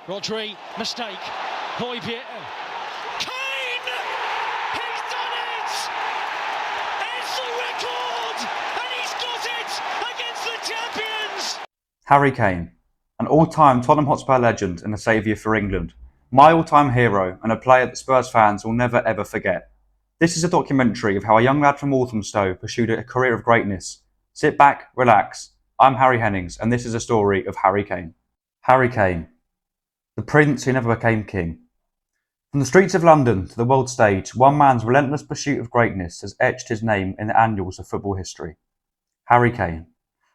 Rodri, mistake. Højbjerg. Kane! He's done it! It's a record! And he's got it against the champions! Harry Kane, an all-time Tottenham Hotspur legend and a saviour for England. My all-time hero and a player that Spurs fans will never ever forget. This is a documentary of how a young lad from Walthamstow pursued a career of greatness. Sit back, relax. I'm Harry Hennings and this is a story of Harry Kane. Harry Kane, the prince who never became king. From the streets of London to the world stage, one man's relentless pursuit of greatness has etched his name in the annals of football history. Harry Kane,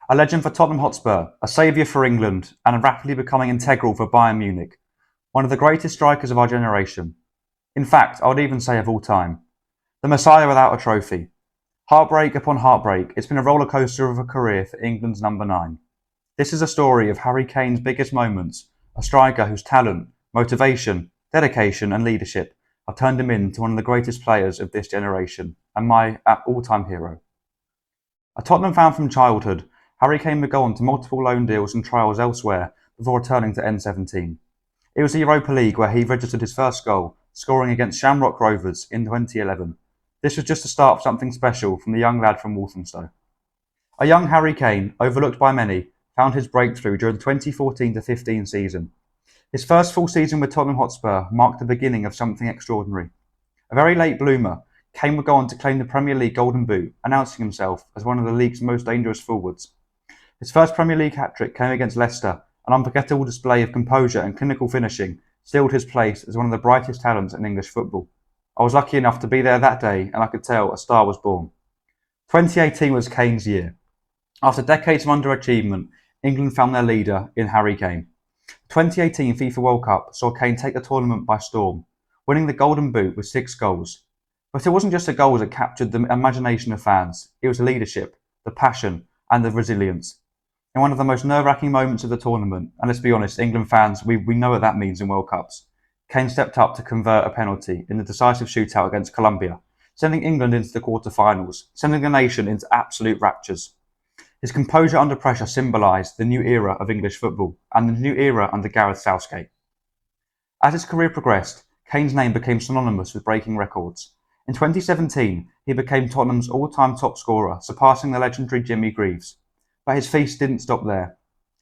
a legend for Tottenham Hotspur, a saviour for England, and rapidly becoming integral for Bayern Munich. One of the greatest strikers of our generation. In fact, I would even say of all time. The Messiah without a trophy. Heartbreak upon heartbreak, it's been a rollercoaster of a career for England's number 9. This is a story of Harry Kane's biggest moments, a striker whose talent, motivation, dedication and leadership have turned him into one of the greatest players of this generation, and my all-time hero. A Tottenham fan from childhood, Harry Kane would go on to multiple loan deals and trials elsewhere before returning to N17. It was the Europa League where he registered his first goal, scoring against Shamrock Rovers in 2011. This was just the start of something special from the young lad from Walthamstow. A young Harry Kane, overlooked by many, found his breakthrough during the 2014-15 season. His first full season with Tottenham Hotspur marked the beginning of something extraordinary. A very late bloomer, Kane would go on to claim the Premier League Golden Boot, announcing himself as one of the league's most dangerous forwards. His first Premier League hat-trick came against Leicester. An unforgettable display of composure and clinical finishing sealed his place as one of the brightest talents in English football. I was lucky enough to be there that day and I could tell a star was born. 2018 was Kane's year. After decades of underachievement, England found their leader in Harry Kane. The 2018 FIFA World Cup saw Kane take the tournament by storm, winning the Golden Boot with 6 goals. But it wasn't just the goals that captured the imagination of fans, it was the leadership, the passion and the resilience. In one of the most nerve-wracking moments of the tournament, and let's be honest, England fans, we know what that means in World Cups, Kane stepped up to convert a penalty in the decisive shootout against Colombia, sending England into the quarter-finals, sending the nation into absolute raptures. His composure under pressure symbolised the new era of English football, and the new era under Gareth Southgate. As his career progressed, Kane's name became synonymous with breaking records. In 2017, he became Tottenham's all-time top scorer, surpassing the legendary Jimmy Greaves. But his feast didn't stop there.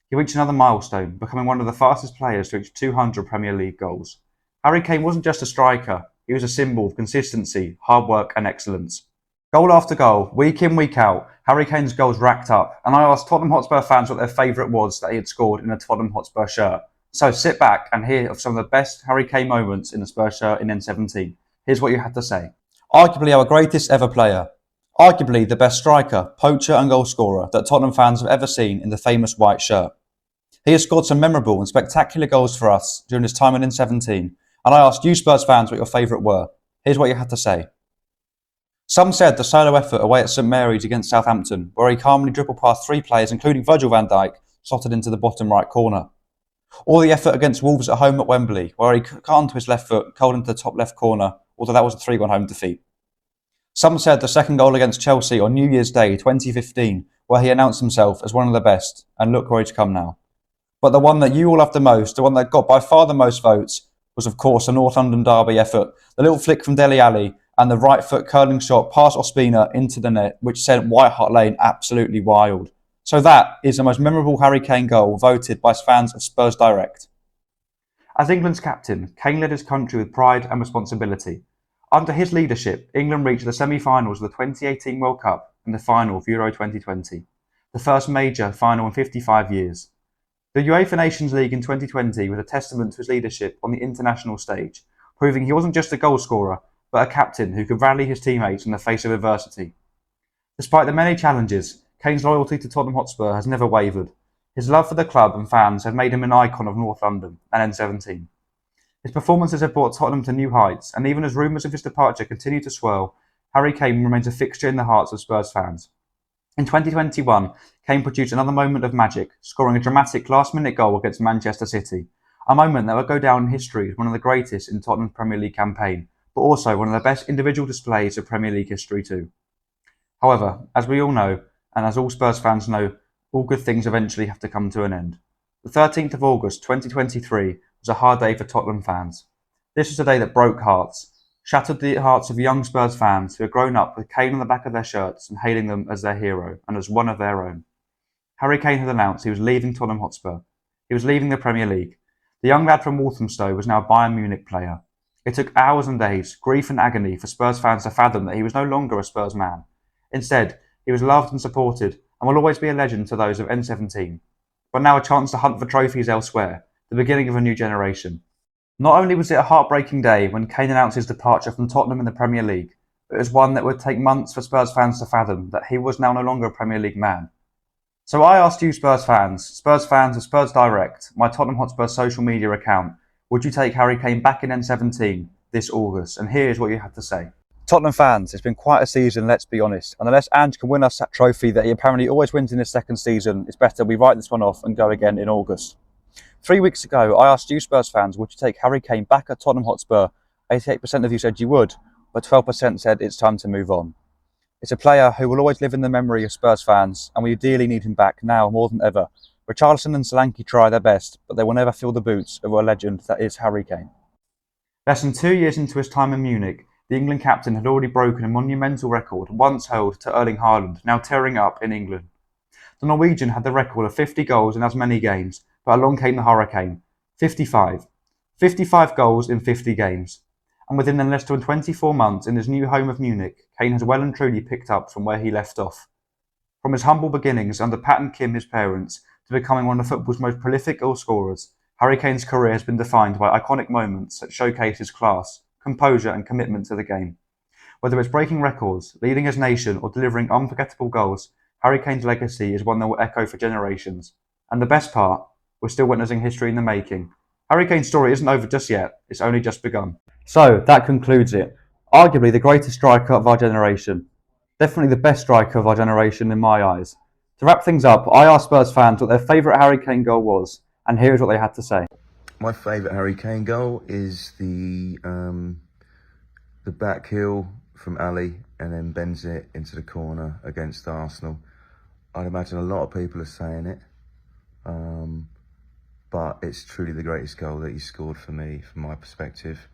He reached another milestone, becoming one of the fastest players to reach 200 Premier League goals. Harry Kane wasn't just a striker, he was a symbol of consistency, hard work and excellence. Goal after goal, week in, week out, Harry Kane's goals racked up, and I asked Tottenham Hotspur fans what their favourite was that he had scored in a Tottenham Hotspur shirt. So sit back and hear of some of the best Harry Kane moments in a Spurs shirt in N17. Here's what you had to say. Arguably our greatest ever player. Arguably the best striker, poacher and goal scorer that Tottenham fans have ever seen in the famous white shirt. He has scored some memorable and spectacular goals for us during his time in N17, and I asked you Spurs fans what your favourite were. Here's what you had to say. Some said the solo effort away at St Mary's against Southampton, where he calmly dribbled past 3 players including Virgil van Dijk, slotted into the bottom right corner. Or the effort against Wolves at home at Wembley, where he cut onto his left foot, curled into the top left corner, although that was a 3-1 home defeat. Some said the second goal against Chelsea on New Year's Day 2015, where he announced himself as one of the best, and look where he's come now. But the one that you all loved the most, the one that got by far the most votes, was of course the North London derby effort, the little flick from Dele Alli, and the right foot curling shot past Ospina into the net, which sent White Hart Lane absolutely wild. So that is the most memorable Harry Kane goal voted by fans of Spurs Direct. As England's captain, Kane led his country with pride and responsibility. Under his leadership, England reached the semi-finals of the 2018 World Cup and the final of Euro 2020, the first major final in 55 years. The UEFA Nations League in 2020 was a testament to his leadership on the international stage, proving he wasn't just a goal scorer, but a captain who could rally his teammates in the face of adversity. Despite the many challenges, Kane's loyalty to Tottenham Hotspur has never wavered. His love for the club and fans have made him an icon of North London and N17. His performances have brought Tottenham to new heights, and even as rumours of his departure continue to swirl, Harry Kane remains a fixture in the hearts of Spurs fans. In 2021, Kane produced another moment of magic, scoring a dramatic last-minute goal against Manchester City, a moment that will go down in history as one of the greatest in Tottenham's Premier League campaign, but also one of the best individual displays of Premier League history too. However, as we all know, and as all Spurs fans know, all good things eventually have to come to an end. The 13th of August 2023 was a hard day for Tottenham fans. This was a day that broke hearts, shattered the hearts of young Spurs fans who had grown up with Kane on the back of their shirts and hailing them as their hero and as one of their own. Harry Kane had announced he was leaving Tottenham Hotspur. He was leaving the Premier League. The young lad from Walthamstow was now a Bayern Munich player. It took hours and days, grief and agony for Spurs fans to fathom that he was no longer a Spurs man. Instead, he was loved and supported and will always be a legend to those of N17. But now a chance to hunt for trophies elsewhere, the beginning of a new generation. Not only was it a heartbreaking day when Kane announced his departure from Tottenham in the Premier League, but it was one that would take months for Spurs fans to fathom that he was now no longer a Premier League man. So I asked you Spurs fans of Spurs Direct, my Tottenham Hotspur social media account, would you take Harry Kane back in N17 this August? And here's what you had to say. Tottenham fans, it's been quite a season, let's be honest. And unless Ange can win us that trophy that he apparently always wins in his second season, it's better we write this one off and go again in August. 3 weeks ago, I asked you Spurs fans, would you take Harry Kane back at Tottenham Hotspur? 88% of you said you would, but 12% said it's time to move on. It's a player who will always live in the memory of Spurs fans, and we dearly need him back now more than ever. Richarlison and Solanke try their best, but they will never fill the boots of a legend that is Harry Kane. Less than 2 years into his time in Munich, the England captain had already broken a monumental record once held to Erling Haaland, now tearing up in England. The Norwegian had the record of 50 goals in as many games, but along came the hurricane. 55. 55 goals in 50 games. And within less than 24 months in his new home of Munich, Kane has well and truly picked up from where he left off. From his humble beginnings under Pat and Kim, his parents, to becoming one of football's most prolific goal scorers, Harry Kane's career has been defined by iconic moments that showcase his class, composure and commitment to the game. Whether it's breaking records, leading his nation or delivering unforgettable goals, Harry Kane's legacy is one that will echo for generations. And the best part, we're still witnessing history in the making. Harry Kane's story isn't over just yet, it's only just begun. So, that concludes it. Arguably the greatest striker of our generation. Definitely the best striker of our generation in my eyes. To wrap things up, I asked Spurs fans what their favourite Harry Kane goal was, and here's what they had to say. My favourite Harry Kane goal is the back heel from Ali and then bends it into the corner against Arsenal. I'd imagine a lot of people are saying it, but it's truly the greatest goal that he scored for me, from my perspective.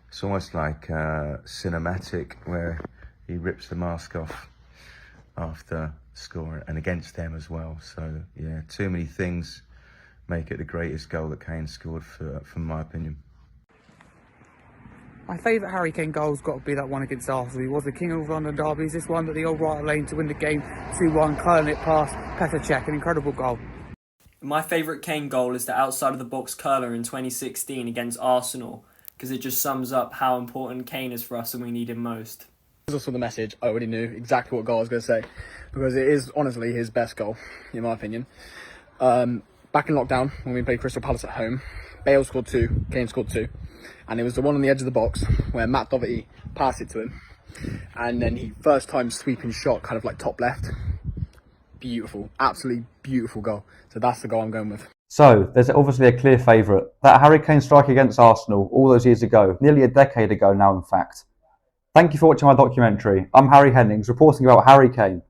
It's almost like cinematic, where he rips the mask off after scoring, and against them as well. So yeah, too many things make it the greatest goal that Kane scored, from my opinion. My favourite Harry Kane goal's got to be that one against Arsenal. He was the king of London derbies. This one at the old right lane to win the game 2-1, curling it past Petr Cech, an incredible goal. My favourite Kane goal is the outside of the box curler in 2016 against Arsenal, because it just sums up how important Kane is for us and we need him most. As I saw the message, I already knew exactly what goal I was going to say, because it is honestly his best goal, in my opinion. Back in lockdown, when we played Crystal Palace at home, Bale scored 2, Kane scored 2, and it was the one on the edge of the box where Matt Doherty passed it to him, and then he first time sweeping shot, kind of like top left. Beautiful, absolutely beautiful goal. So that's the goal I'm going with. So, there's obviously a clear favourite. That Harry Kane strike against Arsenal all those years ago, nearly a decade ago now in fact. Thank you for watching my documentary. I'm Harry Hennings, reporting about Harry Kane.